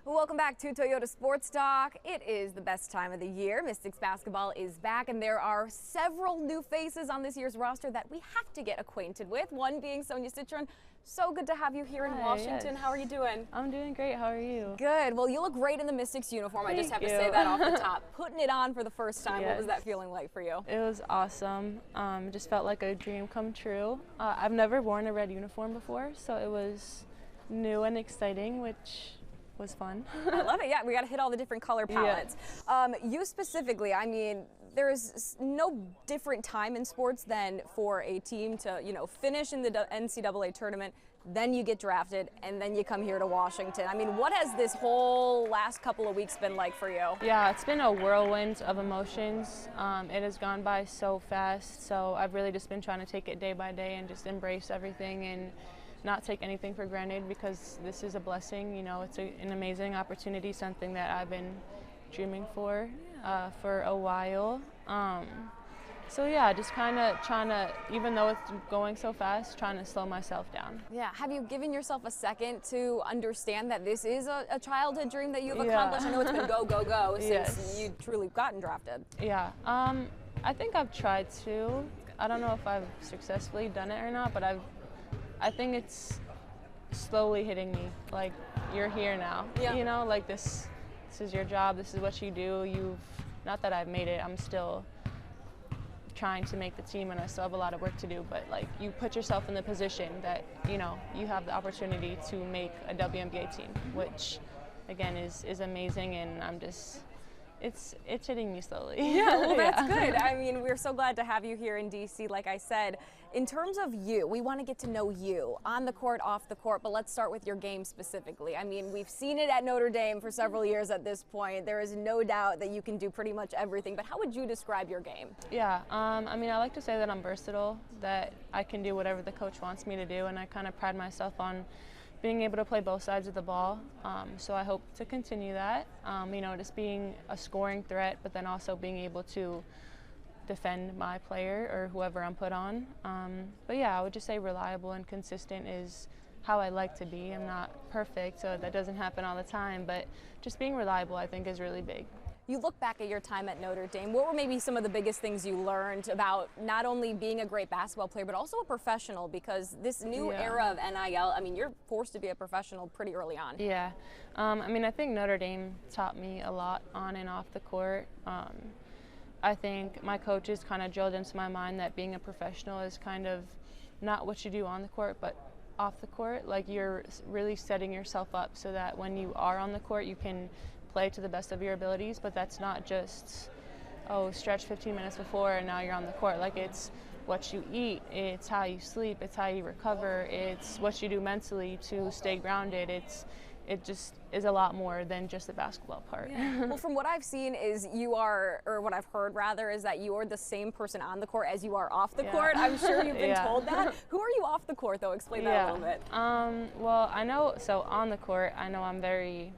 Welcome back to Toyota Sports Talk. It is the best time of the year. Mystics basketball is back, and there are several new faces on this year's roster that we have to get acquainted with, one being Sonia Citron. So good to have you here in Washington. Yes. How are you doing? I'm doing great. How are you? Good. Well, you look great in the Mystics uniform. I just have to Thank say you. that off the top. Putting it on for the first time, what was Yes. that feeling like for you? It was awesome. It just felt like a dream come true. I've never worn a red uniform before, so it was new and exciting, which was fun. I love it. Yeah, we got to hit all the different color palettes. You specifically, I mean, there is no different time in sports than for a team to, finish in the NCAA tournament, then you get drafted, and then you come here to Washington. I mean, what has this whole last couple of weeks been like for you? Yeah, it's been a whirlwind of emotions. It has gone by so fast, so I've really just been trying to take it day by day and just embrace everything and not take anything for granted, because this is a blessing. It's an amazing opportunity, something that I've been dreaming for a while. So yeah, just kind of trying to, even though it's going so fast, trying to slow myself down. Yeah, have you given yourself a second to understand that this is a childhood dream that you've accomplished? I know it's been go, go, go since you truly gotten drafted. Yeah, I think I've tried to. I don't know if I've successfully done it or not, but I think it's slowly hitting me, like, you're here now. Yeah. Like this is your job, this is what you do. Not that I've made it, I'm still trying to make the team and I still have a lot of work to do, but like, you put yourself in the position that, you have the opportunity to make a WNBA team, which again is amazing, and I'm just, it's hitting me slowly. Yeah, well, that's good. I mean, we're so glad to have you here in D.C. Like I said, in terms of you, we want to get to know you on the court, off the court, but let's start with your game specifically. I mean, we've seen it at Notre Dame for several years at this point. There is no doubt that you can do pretty much everything, but how would you describe your game? Yeah, I mean, I like to say that I'm versatile, that I can do whatever the coach wants me to do, and I kind of pride myself on being able to play both sides of the ball. So I hope to continue that, just being a scoring threat, but then also being able to defend my player or whoever I'm put on. But yeah, I would just say reliable and consistent is how I like to be. I'm not perfect, so that doesn't happen all the time, but just being reliable, I think, is really big. You look back at your time at Notre Dame, what were maybe some of the biggest things you learned about not only being a great basketball player, but also a professional? Because this new era of NIL, I mean, you're forced to be a professional pretty early on. Yeah, I mean, I think Notre Dame taught me a lot on and off the court. I think my coaches kind of drilled into my mind that being a professional is kind of not what you do on the court, but off the court. Like, you're really setting yourself up so that when you are on the court, you can play to the best of your abilities, but that's not just, stretch 15 minutes before and now you're on the court. Like, it's what you eat, it's how you sleep, it's how you recover, it's what you do mentally to stay grounded. It just is a lot more than just the basketball part. Yeah. Well, from what I've seen is what I've heard rather, is that you are the same person on the court as you are off the court. I'm sure you've been told that. Who are you off the court, though? Explain that a little bit. Well, I know, so on the court, I know I'm very,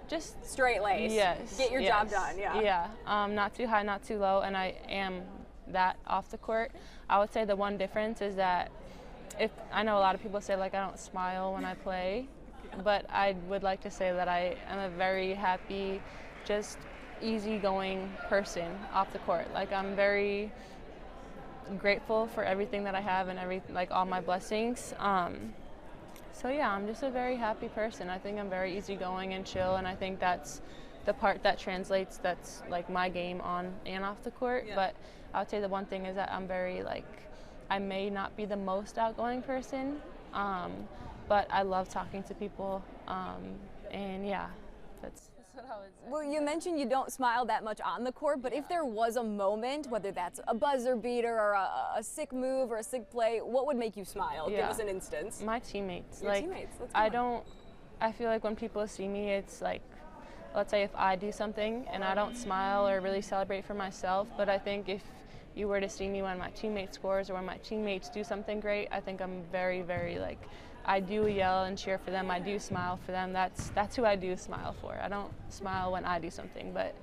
just straight-laced. Yes. Get your job done. Yeah. Yeah. Not too high, not too low, and I am that off the court. I would say the one difference is that I know a lot of people say, like, I don't smile when I play, but I would like to say that I am a very happy, just easygoing person off the court. Like, I'm very grateful for everything that I have and all my blessings. So yeah, I'm just a very happy person. I think I'm very easygoing and chill, and I think that's the part that translates, that's like my game on and off the court. Yeah. But I would say the one thing is that I'm very, I may not be the most outgoing person, but I love talking to people, and yeah, that's what I would say. Well, you mentioned you don't smile that much on the court, but if there was a moment, whether that's a buzzer beater or a sick move or a sick play, what would make you smile? Give us an instance. My teammates. Your teammates. That's I feel like when people see me, it's like, let's say if I do something and I don't smile or really celebrate for myself, but I think if you were to see me when my teammate scores or when my teammates do something great, I think I'm very, very, I do yell and cheer for them. I do smile for them. That's who I do smile for. I don't smile when I do something, but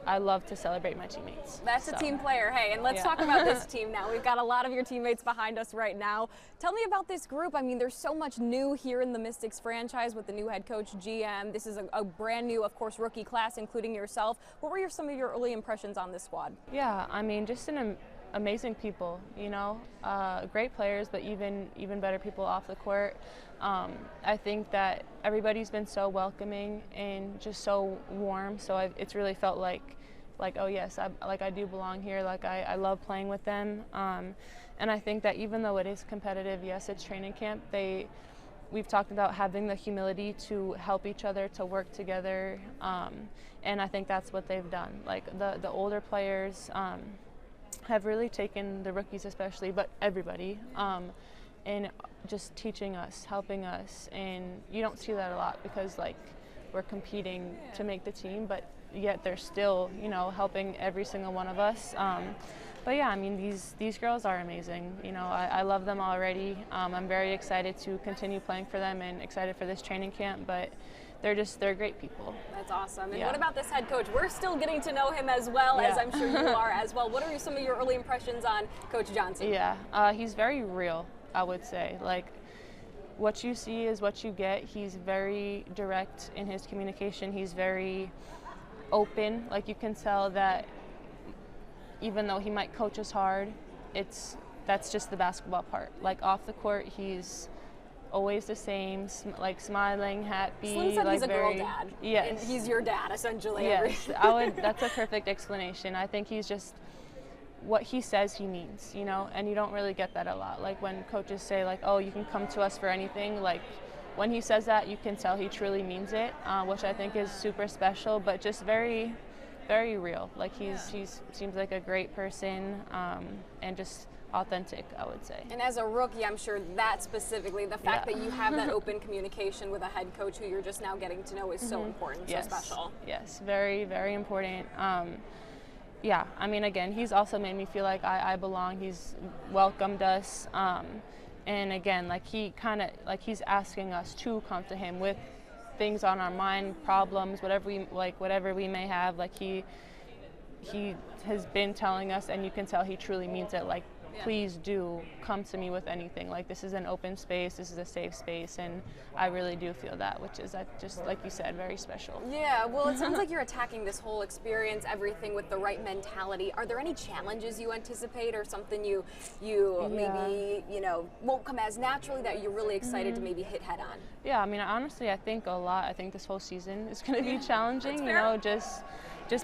I love to celebrate my teammates. That's a team player. Hey, and let's talk about this team now. We've got a lot of your teammates behind us right now. Tell me about this group. I mean, there's so much new here in the Mystics franchise with the new head coach, GM. This is a brand new, of course, rookie class, including yourself. What were some of your early impressions on this squad? Yeah, I mean, just an amazing people, you know, great players, but even better people off the court. I think that everybody's been so welcoming and just so warm. So it's really felt like oh yes, I do belong here. Like I love playing with them. And I think that even though it is competitive, yes, it's training camp. We've talked about having the humility to help each other, to work together, and I think that's what they've done. Like the older players have really taken the rookies, especially, but everybody. And just teaching us, helping us, and you don't see that a lot because like we're competing to make the team, but yet they're still, you know, helping every single one of us. But yeah, I mean, these girls are amazing. You know, I love them already. I'm very excited to continue playing for them and excited for this training camp, but they're great people. That's awesome. And what about this head coach? We're still getting to know him as well, as I'm sure you are as well. What are some of your early impressions on Coach Johnson? Yeah, he's very real, I would say. Like, what you see is what you get. He's very direct in his communication. He's very open. Like, you can tell that even though he might coach us hard, that's just the basketball part. Like, off the court, he's always the same, like smiling, happy. Slim said like he's a girl dad. Yes. And he's your dad, essentially. Yes, that's a perfect explanation. I think he's just, what he says he means, you know, and you don't really get that a lot. Like when coaches say like, oh, you can come to us for anything, like when he says that, you can tell he truly means it, which I think is super special, but just very, very real. Like he seems like a great person, and just authentic, I would say. And as a rookie, I'm sure that specifically, the fact that you have that open communication with a head coach who you're just now getting to know is so important, so special. Yes, very, very important. Yeah, I mean, again, he's also made me feel like I belong. He's welcomed us. And again, like he's asking us to come to him with things on our mind, problems, whatever we may have. Like he has been telling us, and you can tell he truly means it. Like, please do come to me with anything. Like, this is an open space, this is a safe space, and I really do feel that, which is just like you said, very special. Yeah, well, it sounds like you're attacking this whole experience, everything with the right mentality. Are there any challenges you anticipate, or something you maybe, you know, won't come as naturally that you're really excited to maybe hit head on? Yeah, I mean, honestly, I think a lot. I think this whole season is going to be challenging, you know, just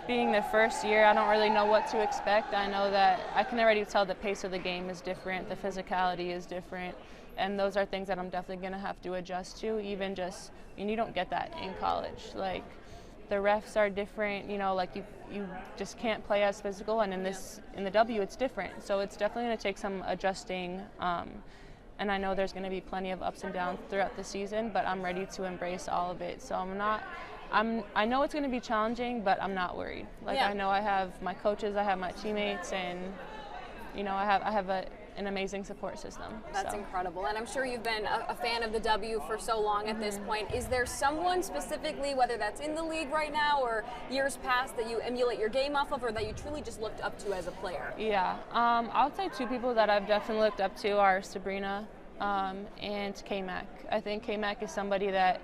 being the first year. I don't really know what to expect. I know that I can already tell the pace of the game is different, the physicality is different, and those are things that I'm definitely going to have to adjust to. Even just, you don't get that in college. Like, the refs are different, you know, like you just can't play as physical, and in the W it's different. So it's definitely going to take some adjusting, and I know there's going to be plenty of ups and downs throughout the season, but I'm ready to embrace all of it. So I know it's going to be challenging, but I'm not worried. Like, I know I have my coaches, I have my teammates, and you know, I have an amazing support system. That's incredible. And I'm sure you've been a fan of the W for so long at this point. Is there someone specifically, whether that's in the league right now or years past, that you emulate your game off of, or that you truly just looked up to as a player? Yeah, I would say two people that I've definitely looked up to are Sabrina and K-Mac. I think K-Mac is somebody that,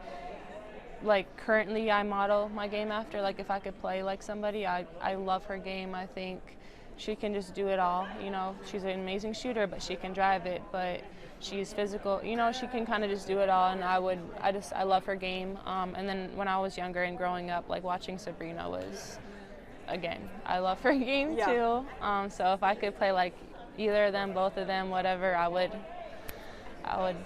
like, currently I model my game after. Like, if I could play like somebody, I love her game. I think she can just do it all. You know, she's an amazing shooter, but she can drive it, but she's physical. You know, she can kind of just do it all, and I love her game. And then when I was younger and growing up, like, watching Sabrina was, again, I love her game too. So if I could play like either of them, both of them, whatever,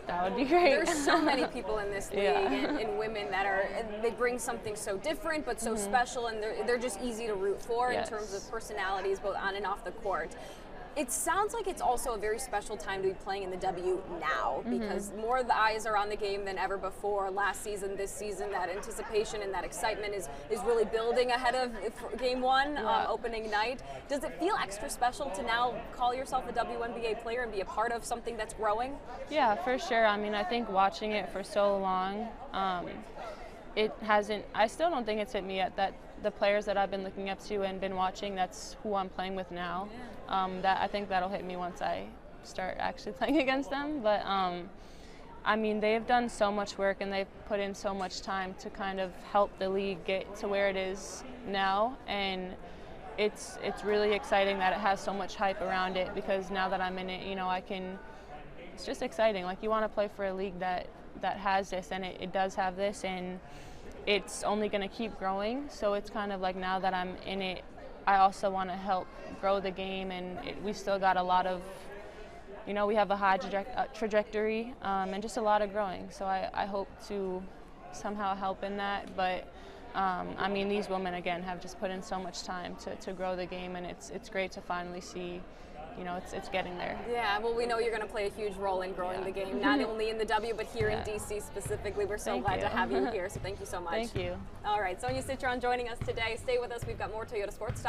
that would be great. There's so many people in this league and women that they bring something so different but so special, and they're just easy to root for in terms of personalities, both on and off the court. It sounds like it's also a very special time to be playing in the W now, because more of the eyes are on the game than ever before. Last season, this season, that anticipation and that excitement is really building ahead of game one, opening night. Does it feel extra special to now call yourself a WNBA player and be a part of something that's growing? Yeah, for sure. I mean, I think watching it for so long, it hasn't, I still don't think it's hit me yet that the players that I've been looking up to and been watching, that's who I'm playing with now. That I think that'll hit me once I start actually playing against them. But I mean, they've done so much work and they've put in so much time to kind of help the league get to where it is now, and it's really exciting that it has so much hype around it, because now that I'm in it, you know, it's just exciting. Like, you want to play for a league that has this, and it does have this, and it's only going to keep growing. So it's kind of like, now that I'm in it, I also want to help grow the game, and we still got a lot of, you know, we have a high trajectory and just a lot of growing. So I hope to somehow help in that. But I mean, these women, again, have just put in so much time to grow the game, and it's great to finally see, you know, it's getting there. Yeah, well, we know you're going to play a huge role in growing the game, not only in the W, but here in DC specifically. We're so glad to have you here, so thank you so much. Thank you. All right, Sonia Citron joining us today. Stay with us. We've got more Toyota Sports Talk.